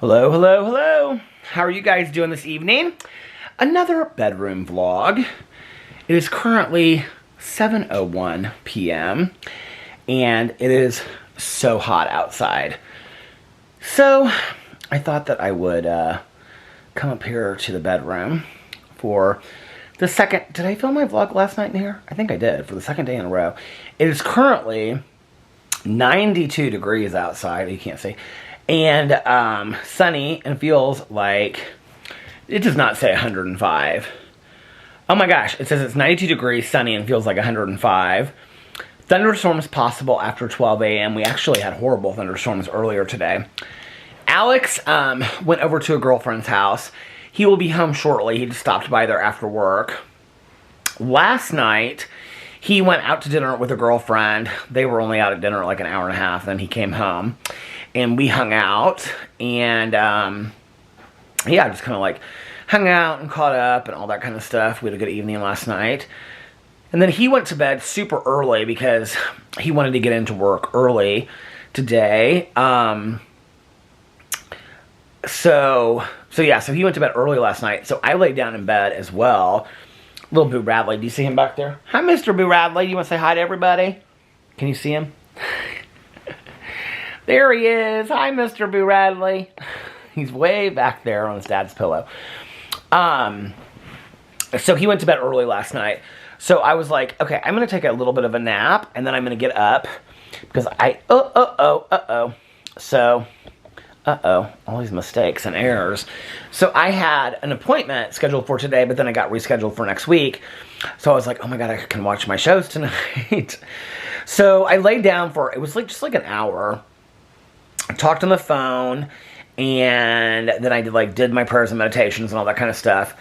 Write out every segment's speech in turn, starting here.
Hello, hello, hello. How are you guys doing this evening? Another bedroom vlog. It is currently 7:01 p.m. and it is so hot outside. So I thought that I would come up here to the bedroom for the second... Did I film my vlog last night in here? I think I did, for the second day in a row. It is currently 92 degrees outside. You can't see. And sunny, and feels like, it does not say 105. Oh my gosh, it says it's 92 degrees, sunny, and feels like 105. Thunderstorms possible after 12 a.m. We actually had horrible thunderstorms earlier today. Alex went over to a girlfriend's house. He will be home shortly. He just stopped by there after work. Last night, he went out to dinner with a girlfriend. They were only out at dinner like an hour and a half, then he came home. And we hung out, and yeah, just kind of like hung out and caught up and all that kind of stuff. We had a good evening last night. And then he went to bed super early because he wanted to get into work early today. So he went to bed early last night. So I laid down in bed as well. Little Boo Radley, do you see him back there? Hi, Mr. Boo Radley. You want to say hi to everybody? Can you see him? There he is. Hi, Mr. Boo Radley. He's way back there on his dad's pillow. So he went to bed early last night. So I was like, okay, I'm going to take a little bit of a nap, and then I'm going to get up, because all these mistakes and errors. So I had an appointment scheduled for today, but then I got rescheduled for next week. So I was like, oh my God, I can watch my shows tonight. So I laid down for, it was like just like an hour. I talked on the phone, and then I did my prayers and meditations and all that kind of stuff.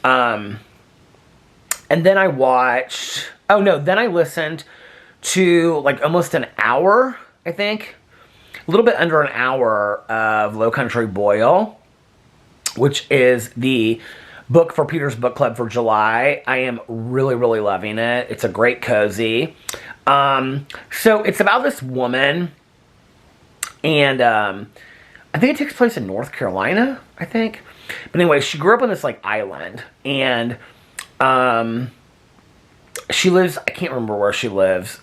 And then I watched, then I listened to like almost an hour, I think. A little bit under an hour of Low Country Boil, which is the book for Peter's Book Club for July. I am really, really loving it. It's a great cozy. So it's about this woman, and I think it takes place in North Carolina, I think. But anyway, she grew up on this like island, and she lives, I can't remember where she lives.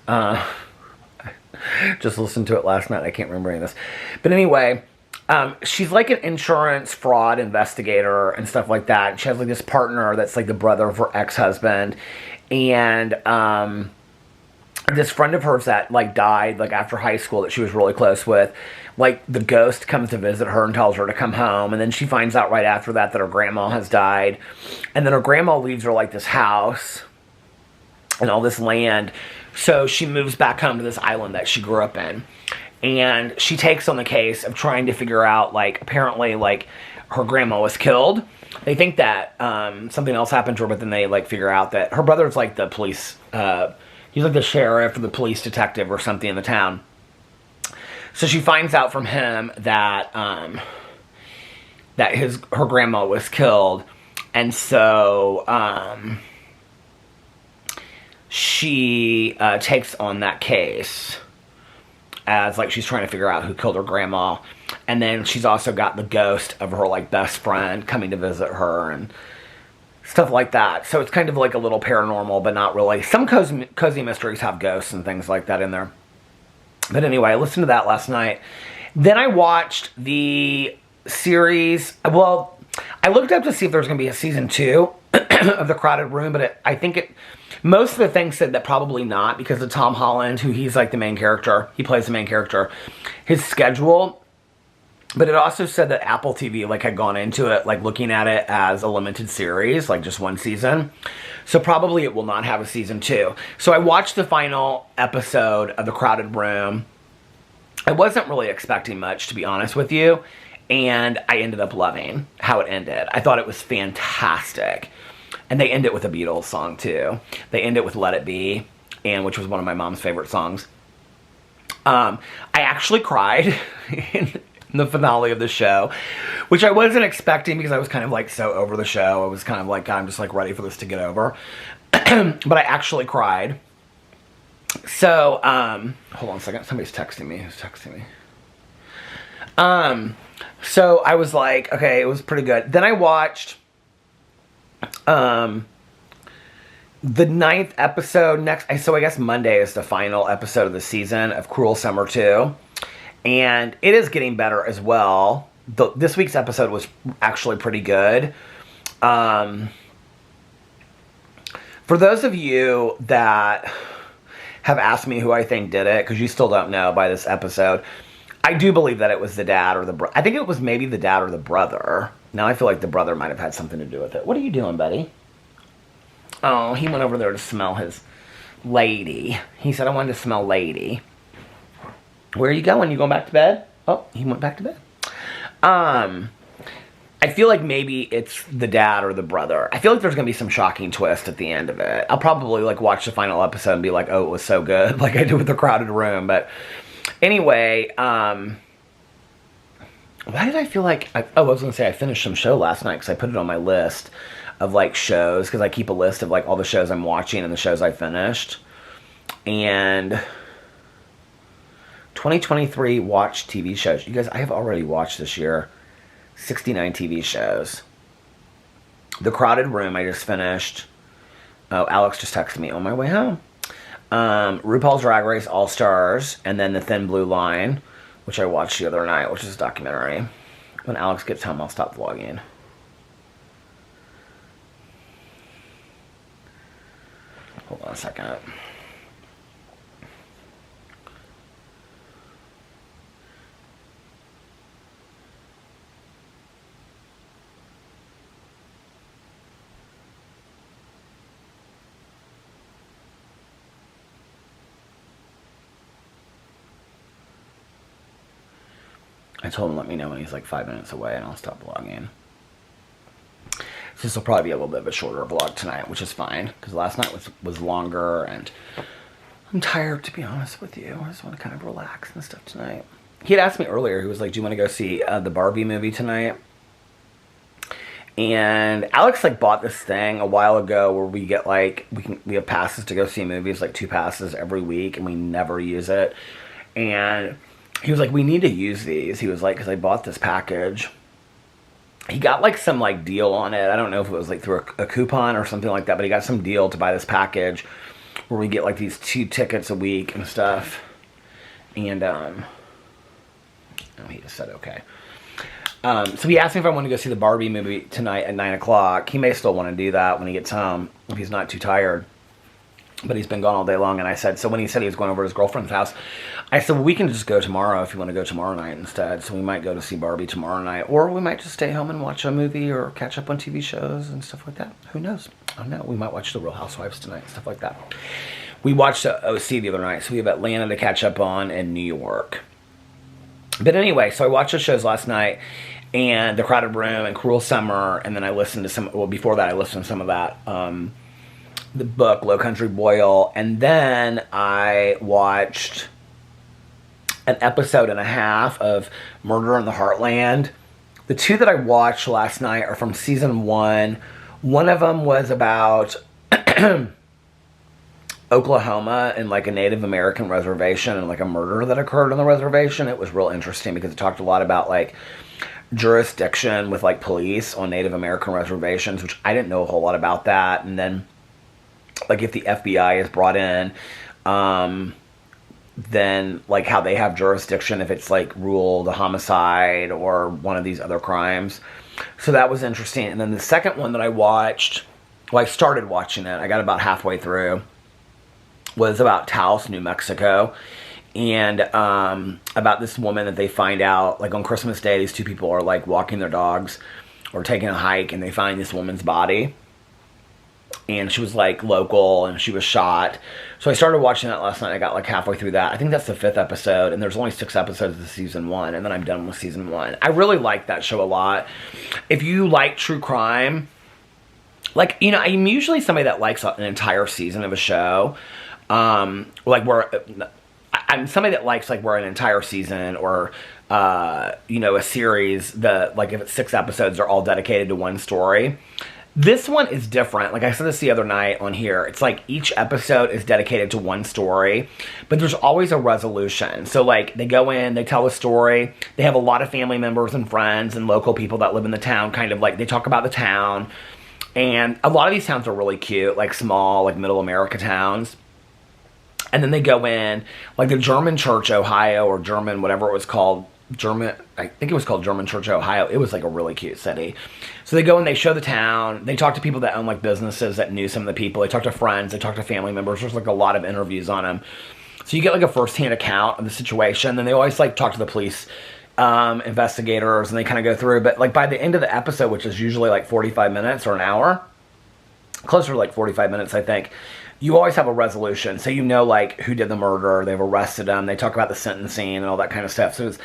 Just listened to it last night. I can't remember any of this. But anyway, she's like an insurance fraud investigator and stuff like that. She has like this partner that's like the brother of her ex-husband. And this friend of hers that like died like after high school that she was really close with, like the ghost comes to visit her and tells her to come home. And then she finds out right after that her grandma has died. And then her grandma leaves her like this house and all this land. So she moves back home to this island that she grew up in. And she takes on the case of trying to figure out, like, apparently, like, her grandma was killed. They think that something else happened to her, but then they, like, figure out that her brother's, like, the police, he's, like, the sheriff or the police detective or something in the town. So she finds out from him that, her grandma was killed. And so, she takes on that case as like she's trying to figure out who killed her grandma. And then she's also got the ghost of her like best friend coming to visit her and stuff like that. So it's kind of like a little paranormal, but not really. Some cozy mysteries have ghosts and things like that in there. But anyway, I listened to that last night. Then I watched the series. Well, I looked up to see if there was going to be a season 2 of The Crowded Room, but I think most of the things said that probably not, because of Tom Holland, who he's like the main character. He plays the main character. His schedule. But it also said that Apple TV like had gone into it, like looking at it as a limited series, like just one season. So probably it will not have a season 2. So I watched the final episode of The Crowded Room. I wasn't really expecting much, to be honest with you. And I ended up loving how it ended. I thought it was fantastic. And they end it with a Beatles song, too. They end it with Let It Be, which was one of my mom's favorite songs. I actually cried in the finale of the show, which I wasn't expecting because I was kind of like so over the show. I was kind of like, I'm just like ready for this to get over. But I actually cried. So, hold on a second. Somebody's texting me. Who's texting me? So I was like, okay, it was pretty good. Then I watched the 9th episode next. So I guess Monday is the final episode of the season of Cruel Summer 2. And it is getting better as well. This week's episode was actually pretty good. For those of you that have asked me who I think did it, because you still don't know by this episode, I do believe that it was the dad or the brother. I think it was maybe the dad or the brother. Now I feel like the brother might have had something to do with it. What are you doing, buddy? Oh, he went over there to smell his lady. He said, I wanted to smell lady. Where are you going? You going back to bed? Oh, he went back to bed. I feel like maybe it's the dad or the brother. I feel like there's going to be some shocking twist at the end of it. I'll probably like watch the final episode and be like, oh, it was so good. Like I did with The Crowded Room. But anyway, why did I feel like... I was going to say I finished some show last night because I put it on my list of like shows. Because I keep a list of like all the shows I'm watching and the shows I finished. And 2023 watched TV shows. You guys, I have already watched this year 69 TV shows. The Crowded Room I just finished. Oh, Alex just texted me on my way home. RuPaul's Drag Race All Stars, and then The Thin Blue Line, which I watched the other night, which is a documentary. When Alex gets home, I'll stop vlogging. Hold on a second. I told him let me know when he's like 5 minutes away and I'll stop vlogging. So this will probably be a little bit of a shorter vlog tonight, which is fine, because last night was longer and I'm tired, to be honest with you. I just want to kind of relax and stuff tonight. He had asked me earlier, he was like, do you want to go see the Barbie movie tonight? And Alex like bought this thing a while ago where we get like, we have passes to go see movies, like 2 passes every week, and we never use it. And he was like, we need to use these. He was like, because I bought this package. He got like some like deal on it. I don't know if it was like through a coupon or something like that, but he got some deal to buy this package where we get like these 2 tickets a week and stuff. And oh, he just said okay. So he asked me if I wanted to go see the Barbie movie tonight at 9 o'clock. He may still want to do that when he gets home if he's not too tired. But he's been gone all day long, and I said, so when he said he was going over to his girlfriend's house, I said, well, we can just go tomorrow if you want to go tomorrow night instead. So we might go to see Barbie tomorrow night, or we might just stay home and watch a movie or catch up on TV shows and stuff like that. Who knows? I don't know. We might watch The Real Housewives tonight, stuff like that. We watched OC the other night, so we have Atlanta to catch up on and New York. But anyway, so I watched those shows last night, and The Crowded Room and Cruel Summer, and then I listened to some, well, before that I listened to some of that, the book, Low Country Boil, and then I watched an episode and a half of Murder in the Heartland. The 2 that I watched last night are from season 1. One of them was about Oklahoma and like a Native American reservation and like a murder that occurred on the reservation. It was real interesting because it talked a lot about like jurisdiction with like police on Native American reservations, which I didn't know a whole lot about that. And then like if the FBI is brought in, then like how they have jurisdiction if it's like ruled a homicide or one of these other crimes. So that was interesting. And then the second one that I watched, well, I started watching it, I got about halfway through, was about Taos, New Mexico. And about this woman that they find out, like on Christmas Day, these 2 people are like walking their dogs or taking a hike, and they find this woman's body. And she was like local, and she was shot. So I started watching that last night. I got like halfway through that. I think that's the 5th episode, and there's only 6 episodes of season 1, and then I'm done with season 1. I really like that show a lot. If you like true crime, like, you know, I'm usually somebody that likes an entire season of a show. Like where I'm somebody that likes like where an entire season or you know, a series, like if it's 6 episodes, are all dedicated to one story. This one is different. Like I said this the other night on here. It's like each episode is dedicated to one story, but there's always a resolution. So like they go in, they tell a story. They have a lot of family members and friends and local people that live in the town. Kind of like they talk about the town. And a lot of these towns are really cute, like small, like middle America towns. And then they go in, like the German Church, Ohio, or German, whatever it was called. I think it was called German Church, Ohio. It was like a really cute city. So they go and they show the town. They talk to people that own like businesses that knew some of the people. They talk to friends. They talk to family members. There's like a lot of interviews on them. So you get like a first-hand account of the situation. Then they always like talk to the police investigators, and they kind of go through. But like by the end of the episode, which is usually like 45 minutes or an hour, closer to like 45 minutes, I think, you always have a resolution. So you know like who did the murder, they've arrested them, they talk about the sentencing and all that kind of stuff. So it's,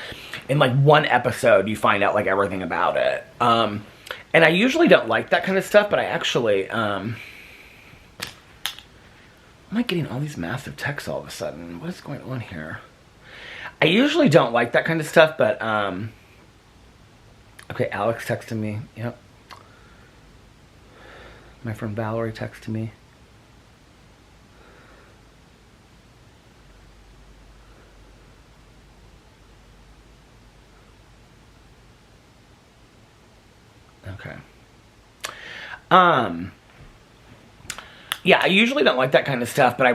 in like one episode you find out like everything about it. And I usually don't like that kind of stuff, but I actually am I getting all these massive texts all of a sudden? What is going on here? I usually don't like that kind of stuff, but okay, Alex texted me. Yep. My friend Valerie texted me. Okay. Yeah, I usually don't like that kind of stuff, but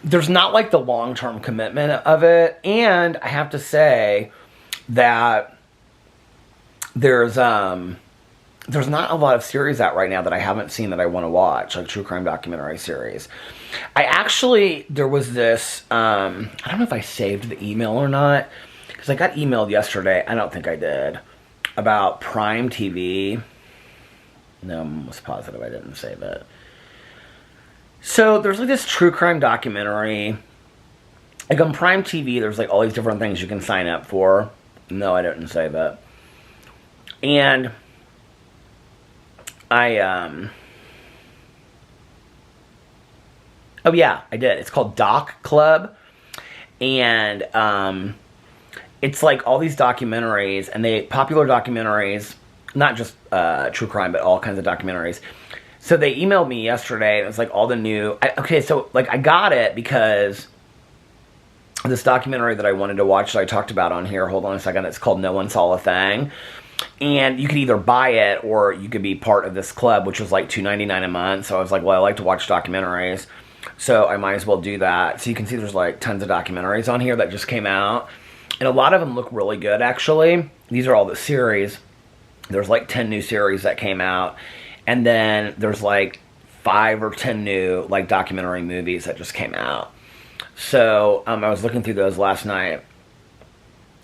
there's not like the long-term commitment of it, and I have to say that there's not a lot of series out right now that I haven't seen that I want to watch, like true crime documentary series. There was this, I don't know if I saved the email or not, because I got emailed yesterday, I don't think I did, about Prime TV. No, I'm almost positive I didn't save it. So there's like this true crime documentary. Like on Prime TV, there's like all these different things you can sign up for. No, I didn't save it. And oh yeah, I did. It's called Doc Club. And it's like all these documentaries, and popular documentaries, not just true crime, but all kinds of documentaries. So they emailed me yesterday, and it was like all the new... so like I got it because this documentary that I wanted to watch that I talked about on here, hold on a second, it's called No One Saw a Thing. And you could either buy it or you could be part of this club, which was like $2.99 a month. So I was like, well, I like to watch documentaries, so I might as well do that. So you can see there's like tons of documentaries on here that just came out. And a lot of them look really good, actually. These are all the series. There's like 10 new series that came out. And then there's like 5 or 10 new like documentary movies that just came out. So I was looking through those last night.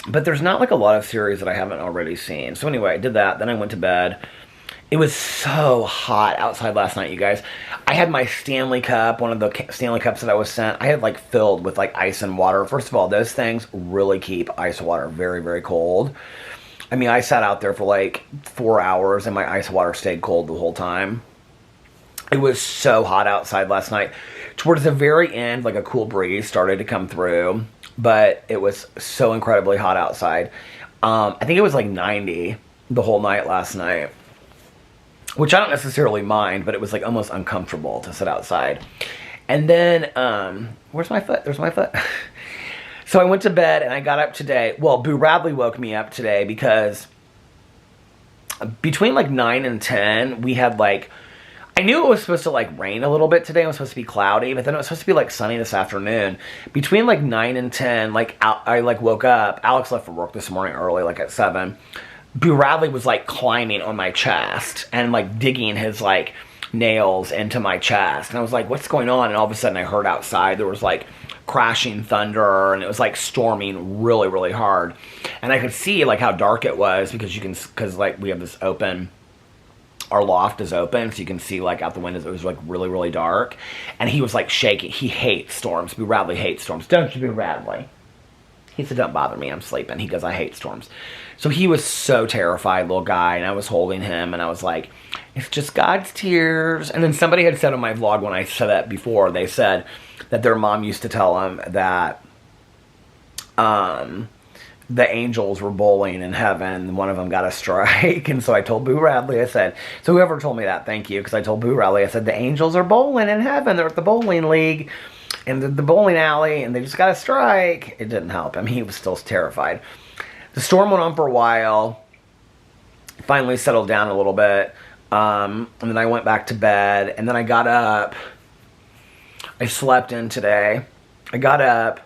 But there's not like a lot of series that I haven't already seen. So anyway, I did that. Then I went to bed. It was so hot outside last night, you guys. I had my Stanley Cup, one of the Stanley Cups that I was sent. I had like filled with like ice and water. First of all, those things really keep ice water very, very cold. I mean, I sat out there for like 4 hours and my ice water stayed cold the whole time. It was so hot outside last night. Towards the very end, like a cool breeze started to come through, but it was so incredibly hot outside. I think it was like 90 the whole night last night, which I don't necessarily mind, but it was like almost uncomfortable to sit outside. And then, where's my foot? There's my foot. So I went to bed and I got up today. Well, Boo Radley woke me up today because between like 9 and 10, we had like, I knew it was supposed to like rain a little bit today. It was supposed to be cloudy, but then it was supposed to be like sunny this afternoon. Between like 9 and 10, like I like woke up. Alex left for work this morning early, like at 7. Boo Radley was like climbing on my chest and like digging his like nails into my chest. And I was like, what's going on? And all of a sudden I heard outside there was like crashing thunder, and it was like storming really, really hard. And I could see like how dark it was because like we have this open, our loft is open, so you can see like out the windows. It was like really, really dark. And he was like shaking. He hates storms. Boo Radley hates storms. Don't you, Boo Radley? He said, don't bother me, I'm sleeping. He goes, I hate storms. So he was so terrified, little guy, and I was holding him, and I was like, it's just God's tears. And then somebody had said on my vlog when I said that before, they said that their mom used to tell them that the angels were bowling in heaven. One of them got a strike. And so I told Boo Radley, I said, so whoever told me that, thank you. Because I told Boo Radley, I said, the angels are bowling in heaven. They're at the bowling league and the bowling alley, and they just got a strike. It didn't help him. He was still terrified. The storm went on for a while. Finally settled down a little bit. And then I went back to bed. And then I got up. I slept in today. I got up.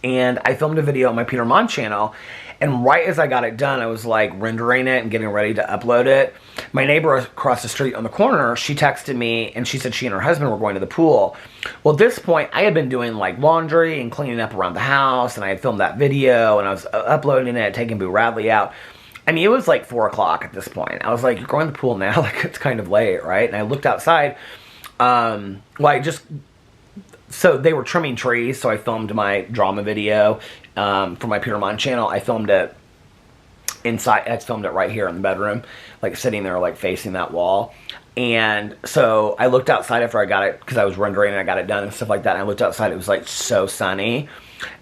And I filmed a video on my Peter Monn channel, and right as I got it done, I was like rendering it and getting ready to upload it. My neighbor across the street on the corner, she texted me, and she said she and her husband were going to the pool. Well, at this point, I had been doing like laundry and cleaning up around the house, and I had filmed that video, and I was uploading it, taking Boo Radley out. I mean, it was like 4 o'clock at this point. I was like, you're going to the pool now? Like, it's kind of late, right? And I looked outside. So they were trimming trees, so I filmed my drama video for my Peter Monn channel. I filmed it inside. I filmed it right here in the bedroom, like sitting there, like facing that wall. And so I looked outside after I got it, because I was rendering and I got it done and stuff like that. And I looked outside. It was like so sunny.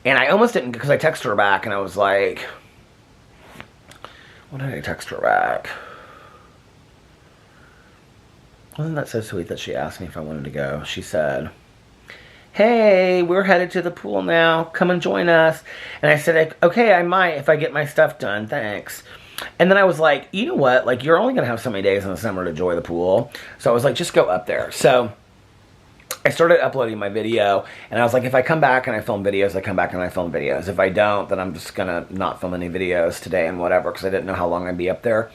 And I almost didn't, because I texted her back and I was like, what did I text her back? Wasn't that so sweet that she asked me if I wanted to go? She said, hey, we're headed to the pool now. Come and join us. And I said, okay, I might if I get my stuff done. Thanks. And then I was like, you know what? Like, you're only going to have so many days in the summer to enjoy the pool. So I was like, just go up there. So I started uploading my video. And I was like, if I come back and I film videos, I come back and I film videos. If I don't, then I'm just going to not film any videos today and whatever, because I didn't know how long I'd be up there.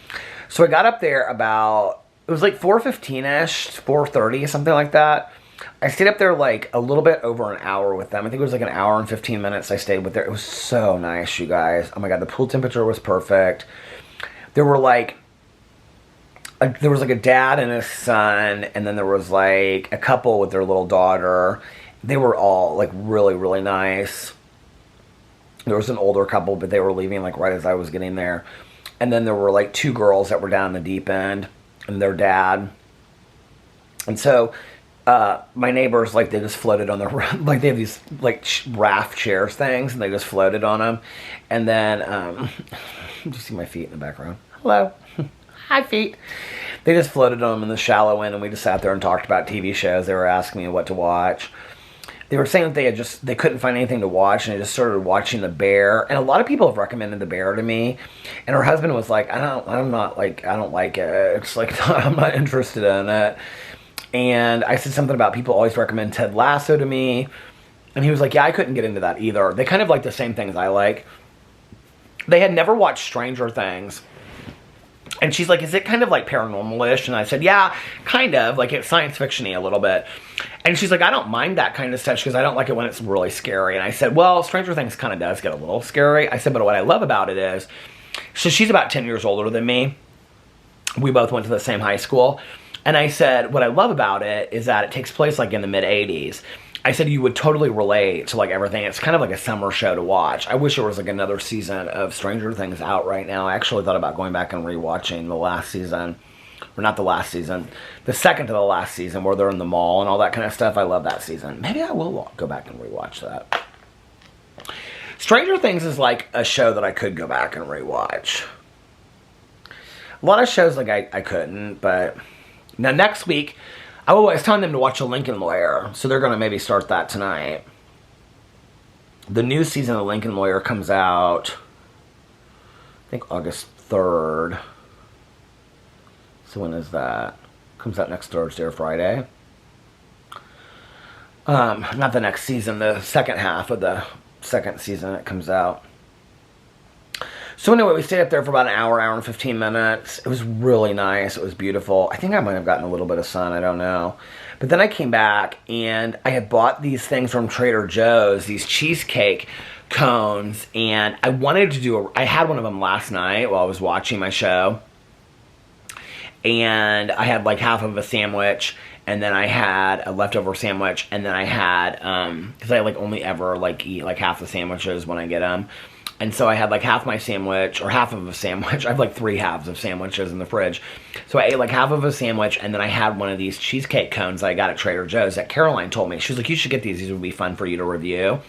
So I got up there about, it was like 4:15-ish, 4:30, something like that. I stayed up there like a little bit over an hour with them. I think it was like an hour and 15 minutes I stayed with there. It was so nice, you guys. Oh my God, the pool temperature was perfect. There were like, there was like a dad and his son, and then there was like a couple with their little daughter. They were all like really, really nice. There was an older couple, but they were leaving like right as I was getting there. And then there were like 2 girls that were down in the deep end, and their dad. And so my neighbors, like, they just floated on the, like, they have these, like, raft chairs things, and they just floated on them. And then, do you see my feet in the background? Hello. Hi, feet. They just floated on them in the shallow end, and we just sat there and talked about TV shows. They were asking me what to watch. They were saying that they couldn't find anything to watch, and they just started watching The Bear. And a lot of people have recommended The Bear to me. And her husband was like, I don't like it. It's like, I'm not interested in it. And I said something about people always recommend Ted Lasso to me. And he was like, yeah, I couldn't get into that either. They kind of like the same things I like. They had never watched Stranger Things. And she's like, is it kind of like paranormal-ish? And I said, yeah, kind of. Like, it's science fiction-y a little bit. And she's like, I don't mind that kind of stuff because I don't like it when it's really scary. And I said, well, Stranger Things kind of does get a little scary. I said, but what I love about it is, so she's about 10 years older than me. We both went to the same high school. And I said, what I love about it is that it takes place like in the mid-'80s. I said you would totally relate to like everything. It's kind of like a summer show to watch. I wish there was like another season of Stranger Things out right now. I actually thought about going back and rewatching the last season. Or not the last season. The second to the last season where they're in the mall and all that kind of stuff. I love that season. Maybe I will go back and rewatch that. Stranger Things is like a show that I could go back and rewatch. A lot of shows like I couldn't, but... Now, next week, I was telling them to watch The Lincoln Lawyer, so they're going to maybe start that tonight. The new season of The Lincoln Lawyer comes out, I think, August 3rd. So when is that? Comes out next Thursday or Friday. Not the next season, the second half of the second season it comes out. So anyway, we stayed up there for about an hour and 15 minutes. It was really nice. It was beautiful. I think I might have gotten a little bit of sun. I don't know. But then I came back, and I had bought these things from Trader Joe's, these cheesecake cones, and I wanted to do I had one of them last night while I was watching my show. And I had like half of a sandwich, and then I had a leftover sandwich, and then I had, because I like only ever like eat like half the sandwiches when I get them. And so I had like half my sandwich, or half of a sandwich. I have like 3 halves of sandwiches in the fridge. So I ate like half of a sandwich, and then I had one of these cheesecake cones I got at Trader Joe's that Caroline told me. She was like, you should get these. These would be fun for you to review.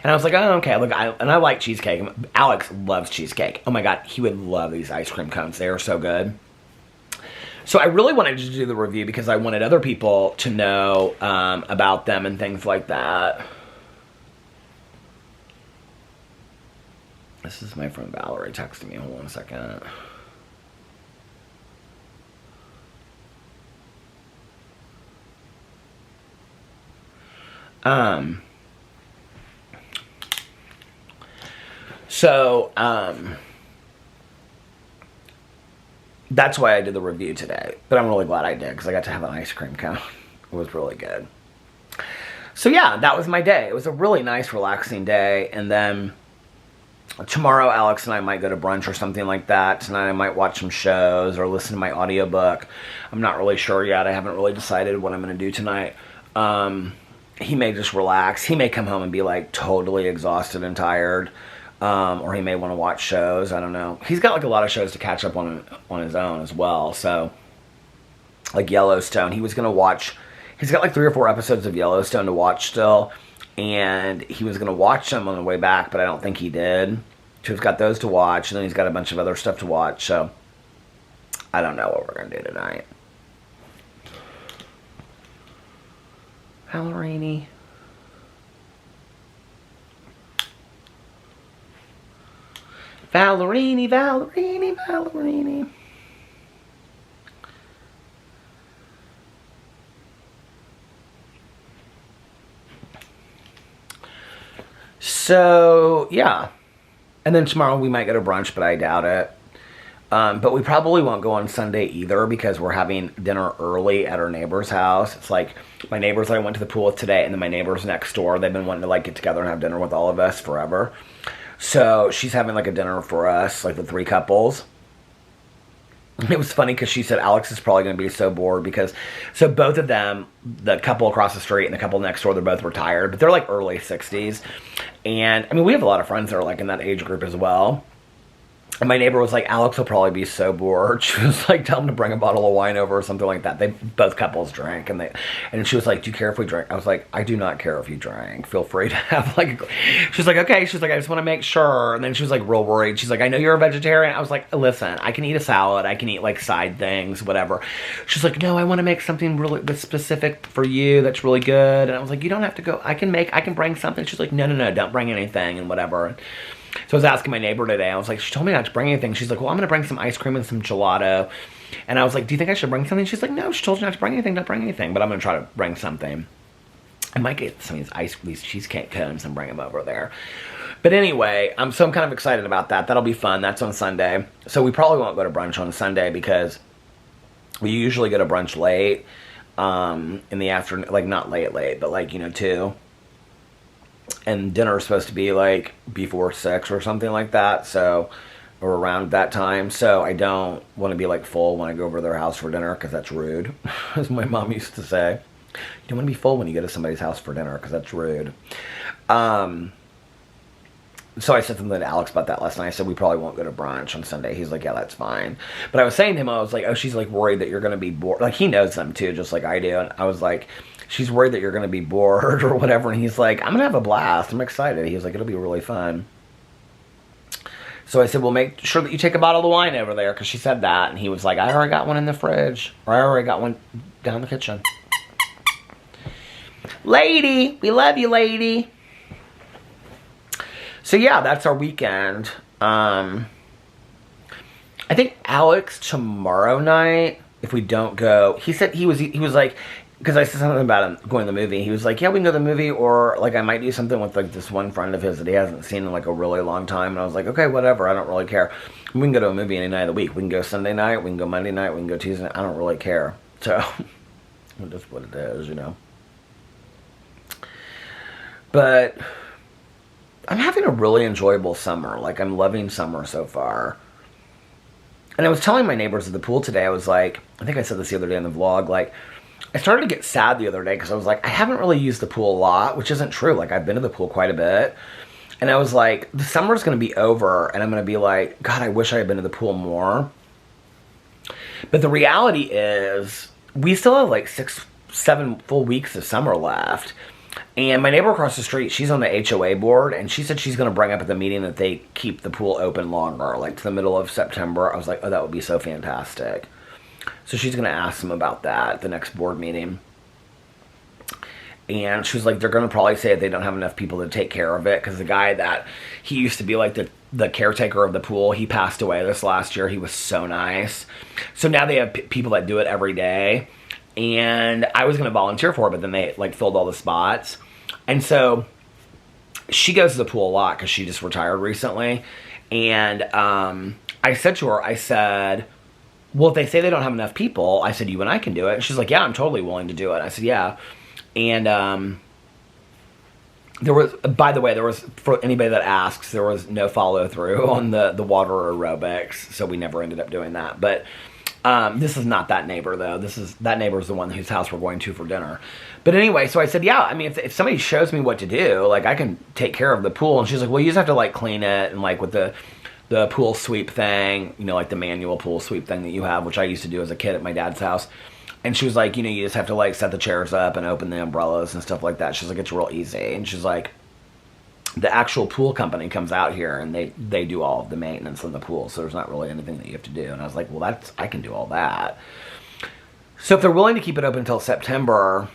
And And I was like, oh, okay. Look, I like cheesecake. Alex loves cheesecake. Oh my God, he would love these ice cream cones. They are so good. So I really wanted to do the review because I wanted other people to know about them and things like that. This is my friend Valerie texting me. Hold on a second. That's why I did the review today. But I'm really glad I did because I got to have an ice cream cone. It was really good. So yeah, that was my day. It was a really nice, relaxing day. And then tomorrow, Alex and I might go to brunch or something like that. Tonight, I might watch some shows or listen to my audiobook. I'm not really sure yet. I haven't really decided what I'm going to do tonight. He may just relax. He may come home and be like totally exhausted and tired. Or he may want to watch shows. I don't know. He's got like a lot of shows to catch up on his own as well. So, like Yellowstone, he was going to watch. He's got like 3 or 4 episodes of Yellowstone to watch still. And he was going to watch them on the way back, but I don't think he did. So he's got those to watch. And then he's got a bunch of other stuff to watch. So, I don't know what we're going to do tonight. Ballerini. Ballerini, Ballerini, Ballerini. So, yeah. And then tomorrow we might go to brunch, but I doubt it. But we probably won't go on Sunday either because we're having dinner early at our neighbor's house. It's like my neighbors I went to the pool with today, and then my neighbors next door, they've been wanting to like get together and have dinner with all of us forever. So she's having like a dinner for us, like the 3 couples. It was funny because she said Alex is probably going to be so bored because, so both of them, the couple across the street and the couple next door, they're both retired, but they're like early 60s. And I mean, we have a lot of friends that are like in that age group as well. And my neighbor was like, Alex will probably be so bored. She was like, tell him to bring a bottle of wine over or something like that. They both couples drank, and she was like, do you care if we drink? I was like, I do not care if you drink. Feel free to have like. She was like, okay. She was like, I just want to make sure. And then she was like, real worried. She's like, I know you're a vegetarian. I was like, listen, I can eat a salad. I can eat like side things, whatever. She's like, no, I want to make something really specific for you that's really good. And I was like, you don't have to go. I can bring something. She's like, no, don't bring anything and whatever. So I was asking my neighbor today. I was like, she told me not to bring anything. She's like, well, I'm going to bring some ice cream and some gelato. And I was like, do you think I should bring something? She's like, no, she told you not to bring anything. Don't bring anything. But I'm going to try to bring something. I might get some of these cheesecake cones and bring them over there. But anyway, so I'm kind of excited about that. That'll be fun. That's on Sunday. So we probably won't go to brunch on Sunday because we usually go to brunch late in the afternoon. Like, not late, but like, 2. And dinner is supposed to be like before 6 or something like that, so, or around that time. So I don't want to be like full when I go over to their house for dinner because that's rude, as my mom used to say. You don't want to be full when you go to somebody's house for dinner because that's rude. So I said something to Alex about that last night. I said we probably won't go to brunch on Sunday. He's like, yeah, that's fine. But I was saying to him, I was like, oh, she's like worried that you're going to be bored. Like, he knows them too, just like I do. And I was like, she's worried that you're going to be bored or whatever. And he's like, I'm going to have a blast. I'm excited. He was like, it'll be really fun. So I said, well, make sure that you take a bottle of wine over there, because she said that. And he was like, I already got one in the fridge. Or I already got one down the kitchen. Lady, we love you, lady. So yeah, that's our weekend. I think Alex tomorrow night, if we don't go, he said he was like, because I said something about him going to the movie. He was like, yeah, we can go to the movie, or like I might do something with like this one friend of his that he hasn't seen in like a really long time. And I was like, okay, whatever, I don't really care. We can go to a movie any night of the week. We can go Sunday night, we can go Monday night, we can go Tuesday night. I don't really care. So that's what it is, But I'm having a really enjoyable summer. Like, I'm loving summer so far. And I was telling my neighbors at the pool today, I was like, I think I said this the other day in the vlog, like, I started to get sad the other day because I was like, I haven't really used the pool a lot, which isn't true. Like, I've been to the pool quite a bit. And I was like, the summer's going to be over, and I'm going to be like, God, I wish I had been to the pool more. But the reality is, we still have like 6-7 full weeks of summer left. And my neighbor across the street, she's on the HOA board, and she said she's going to bring up at the meeting that they keep the pool open longer, like to the middle of September. I was like, oh, that would be so fantastic. So she's going to ask them about that at the next board meeting. And she was like, they're going to probably say they don't have enough people to take care of it, because the guy that he used to be like the caretaker of the pool, he passed away this last year. He was so nice. So now they have people that do it every day. And I was going to volunteer for it, but then they like filled all the spots. And so she goes to the pool a lot because she just retired recently. And I said to her, I said, well, if they say they don't have enough people, I said, you and I can do it. And she's like, yeah, I'm totally willing to do it. I said, yeah. And there was, by the way, there was, for anybody that asks, there was no follow through on the water aerobics. So we never ended up doing that. But this is not that neighbor, though. That neighbor is the one whose house we're going to for dinner. But anyway, so I said, yeah, I mean, if somebody shows me what to do, like, I can take care of the pool. And she's like, well, you just have to, like, clean it. And, like, with the pool sweep thing, you know, like the manual pool sweep thing that you have, which I used to do as a kid at my dad's house. And she was like, you know, you just have to, like, set the chairs up and open the umbrellas and stuff like that. She's like, it's real easy. And she's like, the actual pool company comes out here and they do all of the maintenance on the pool, so there's not really anything that you have to do. And I was like, well, I can do all that. So if they're willing to keep it open until September,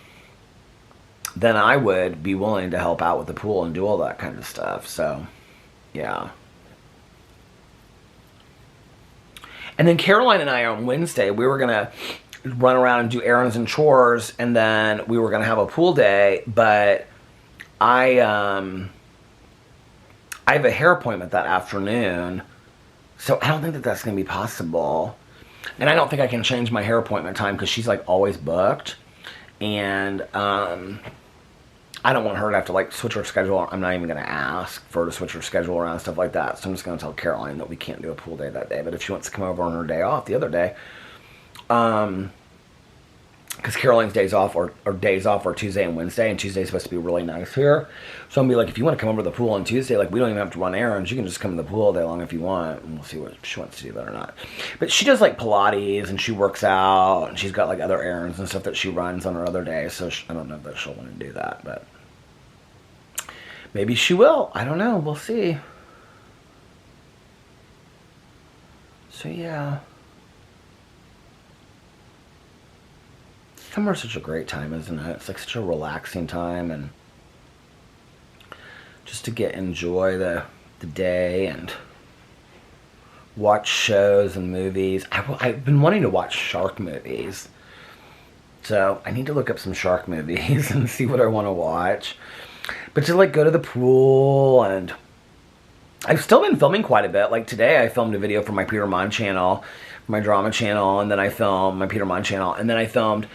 then I would be willing to help out with the pool and do all that kind of stuff. So, yeah. And then Caroline and I on Wednesday, we were going to run around and do errands and chores, and then we were going to have a pool day, but I have a hair appointment that afternoon, so I don't think that that's going to be possible. And I don't think I can change my hair appointment time because she's, like, always booked. And I don't want her to have to, like, switch her schedule. I'm not even going to ask for her to switch her schedule around and stuff like that. So I'm just going to tell Caroline that we can't do a pool day that day. But if she wants to come over on her day off the other day, because Caroline's days off are Tuesday and Wednesday, and Tuesday's supposed to be really nice here. So I'm going to be like, if you want to come over to the pool on Tuesday, like, we don't even have to run errands. You can just come to the pool all day long if you want, and we'll see what she wants to do that or not. But she does, like, Pilates, and she works out, and she's got, like, other errands and stuff that she runs on her other days, so I don't know that she'll want to do that, but maybe she will. I don't know. We'll see. So, yeah. Summer's such a great time, isn't it? It's like such a relaxing time, and just to enjoy the day and watch shows and movies. I've been wanting to watch shark movies, so I need to look up some shark movies and see what I want to watch. But to, like, go to the pool, and I've still been filming quite a bit. Like today I filmed a video for my Peter Monn channel, my drama channel, and then I filmed my Peter Monn channel, and then I filmed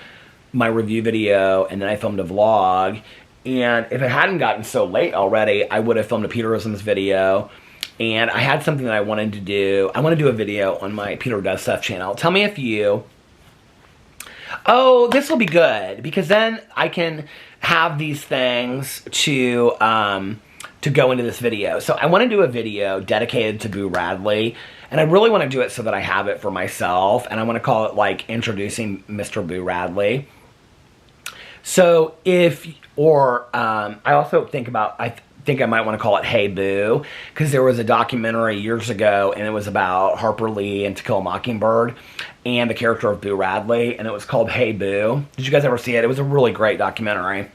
my review video, and then I filmed a vlog. And if it hadn't gotten so late already, I would have filmed a Peterisms video. And I had something that I wanted to do. I want to do a video on my Peter Does Stuff channel. Tell me if you... Oh, this will be good, because then I can have these things to go into this video. So I want to do a video dedicated to Boo Radley, and I really want to do it so that I have it for myself, and I want to call it, like, Introducing Mr. Boo Radley. So I also think I think I might want to call it Hey Boo, because there was a documentary years ago, and it was about Harper Lee and To Kill a Mockingbird, and the character of Boo Radley, and it was called Hey Boo. Did you guys ever see it? It was a really great documentary.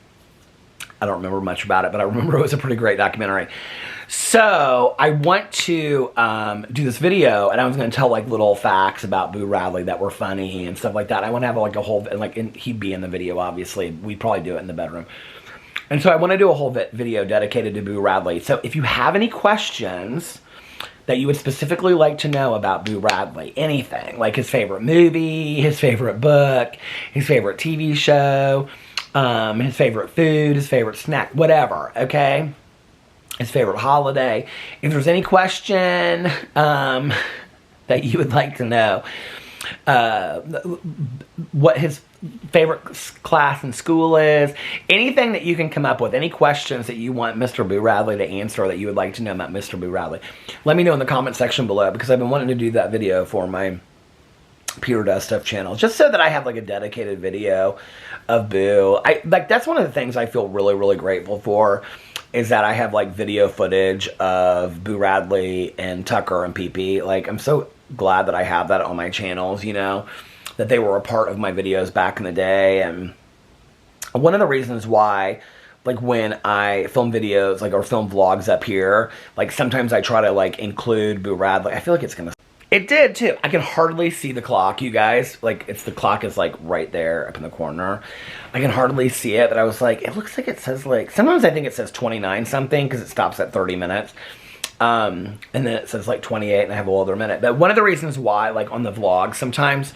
I don't remember much about it, but I remember it was a pretty great documentary. So I want to do this video, and I was going to tell, like, little facts about Boo Radley that were funny and stuff like that. I want to have, like, a whole, like, he'd be in the video, obviously. We'd probably do it in the bedroom. And so I want to do a whole video dedicated to Boo Radley. So if you have any questions that you would specifically like to know about Boo Radley, anything, like his favorite movie, his favorite book, his favorite TV show, his favorite food, his favorite snack, whatever, okay? His favorite holiday. If there's any question that you would like to know, what his favorite class in school is, anything that you can come up with, any questions that you want Mr. Boo Radley to answer that you would like to know about Mr. Boo Radley, let me know in the comment section below, because I've been wanting to do that video for my Peter Does Stuff channel, just so that I have like a dedicated video of Boo. That's one of the things I feel really, really grateful for, is that I have like video footage of Boo Radley and Tucker and PP. Like, I'm so glad that I have that on my channels, you know, that they were a part of my videos back in the day. And one of the reasons why, like, when I film videos, like, or film vlogs up here, like, sometimes I try to, like, include Boo Radley. I feel like it's gonna... It did, too. I can hardly see the clock, you guys. Like, the clock is, like, right there up in the corner. I can hardly see it, but I was like, it looks like it says, like... Sometimes I think it says 29 something, because it stops at 30 minutes. And then it says, like, 28, and I have a whole other minute. But one of the reasons why, like, on the vlog, sometimes,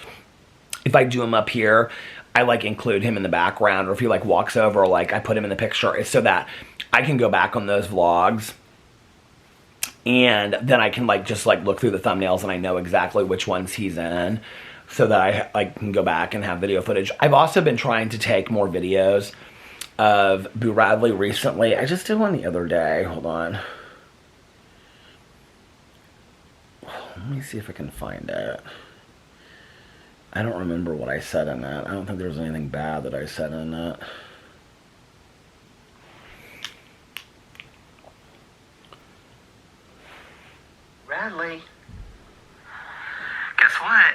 if I do them up here, I, like, include him in the background, or if he, like, walks over, or, like, I put him in the picture, it's so that I can go back on those vlogs, and then I can, like, just, like, look through the thumbnails, and I know exactly which ones he's in, so that I, like, can go back and have video footage. I've also been trying to take more videos of Boo Radley recently. I just did one the other day. Hold on. Let me see if I can find it. I don't remember what I said in it. I don't think there was anything bad that I said in it. Radley. Guess what?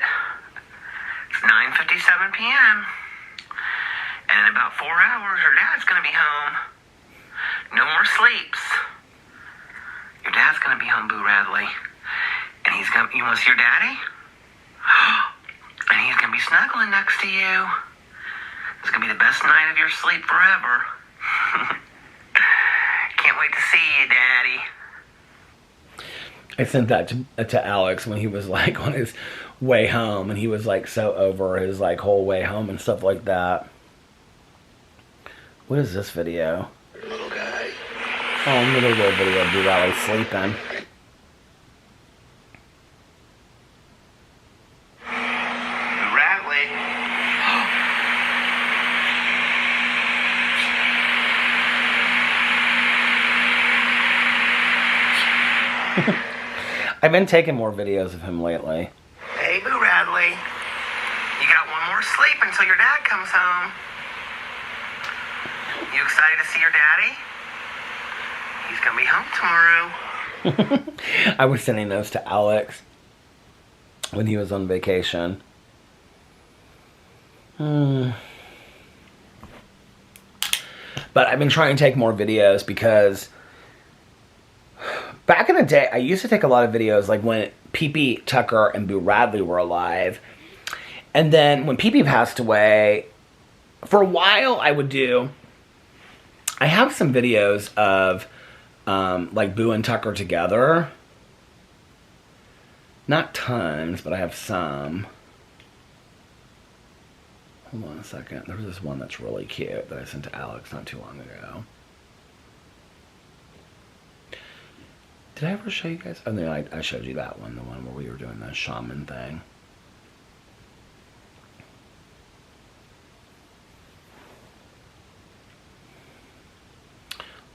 It's 9:57 p.m. And in about 4 hours, your dad's gonna be home. No more sleeps. Your dad's gonna be home, Boo Radley. And he's gonna... You want to see your daddy? And he's gonna be snuggling next to you. It's gonna be the best night of your sleep forever. Can't wait to see you, Daddy. I sent that to Alex when he was, like, on his way home, and he was, like, so over his, like, whole way home and stuff like that. What is this video? Little guy. Oh, another little video of Boo Radley sleeping. I've been taking more videos of him lately. Hey, Boo Radley. You got one more sleep until your dad comes home. You excited to see your daddy? He's gonna be home tomorrow. I was sending those to Alex when he was on vacation. But I've been trying to take more videos because back in the day, I used to take a lot of videos, like when PP, Tucker, and Boo Radley were alive. And then when PP passed away, for a while I have some videos of, like, Boo and Tucker together. Not tons, but I have some. Hold on a second. There was this one that's really cute that I sent to Alex not too long ago. Did I ever show you guys? Oh, no, I showed you that one, the one where we were doing the shaman thing.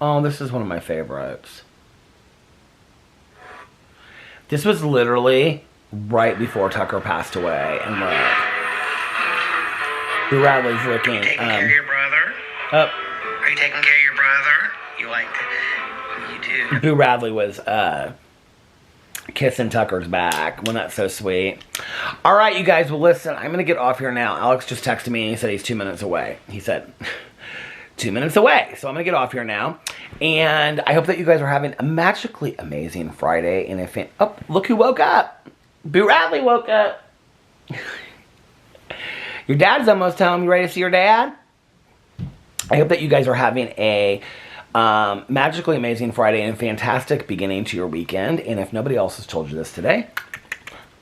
Oh, this is one of my favorites. This was literally right before Tucker passed away, and look, Boo Radley's looking. Are you taking care of your brother? Are you taking care of your brother? You like to... You do. Boo Radley was kissing Tucker's back. Wasn't that so sweet? All right, you guys. Well, listen, I'm going to get off here now. Alex just texted me and he said he's 2 minutes away. He said 2 minutes away. So I'm going to get off here now. And I hope that you guys are having a magically amazing Friday. And if oh, look who woke up. Boo Radley woke up. Your dad's almost home. You ready to see your dad? I hope that you guys are having a magically amazing Friday and a fantastic beginning to your weekend. And if nobody else has told you this today,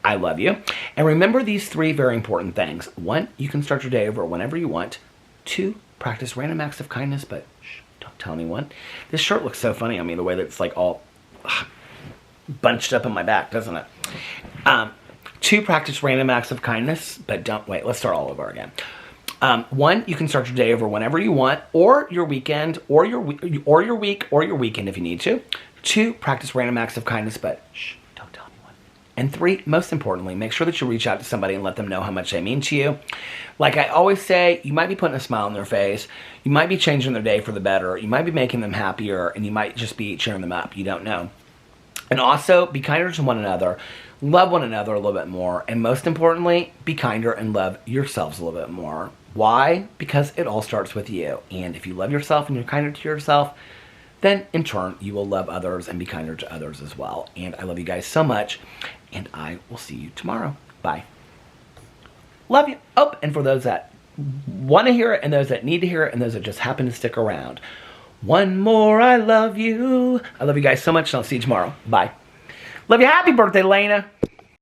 I love you. And remember these 3 very important things. 1, you can start your day over whenever you want. 2, practice random acts of kindness, but shh, don't tell anyone. This shirt looks so funny on me, the way that it's like all bunched up in my back, doesn't it? 2, practice random acts of kindness, but don't, wait, let's start all over again. 1, you can start your day over whenever you want, or your weekend, or your week, or your weekend if you need to. 2, practice random acts of kindness, but shh, don't tell anyone. And 3, most importantly, make sure that you reach out to somebody and let them know how much they mean to you. Like I always say, you might be putting a smile on their face. You might be changing their day for the better. You might be making them happier, and you might just be cheering them up. You don't know. And also, be kinder to one another. Love one another a little bit more. And most importantly, be kinder and love yourselves a little bit more. Why? Because it all starts with you. And if you love yourself and you're kinder to yourself, then in turn, you will love others and be kinder to others as well. And I love you guys so much. And I will see you tomorrow. Bye. Love you. Oh, and for those that want to hear it, and those that need to hear it, and those that just happen to stick around, one more, I love you. I love you guys so much, and I'll see you tomorrow. Bye. Love you. Happy birthday, Lena.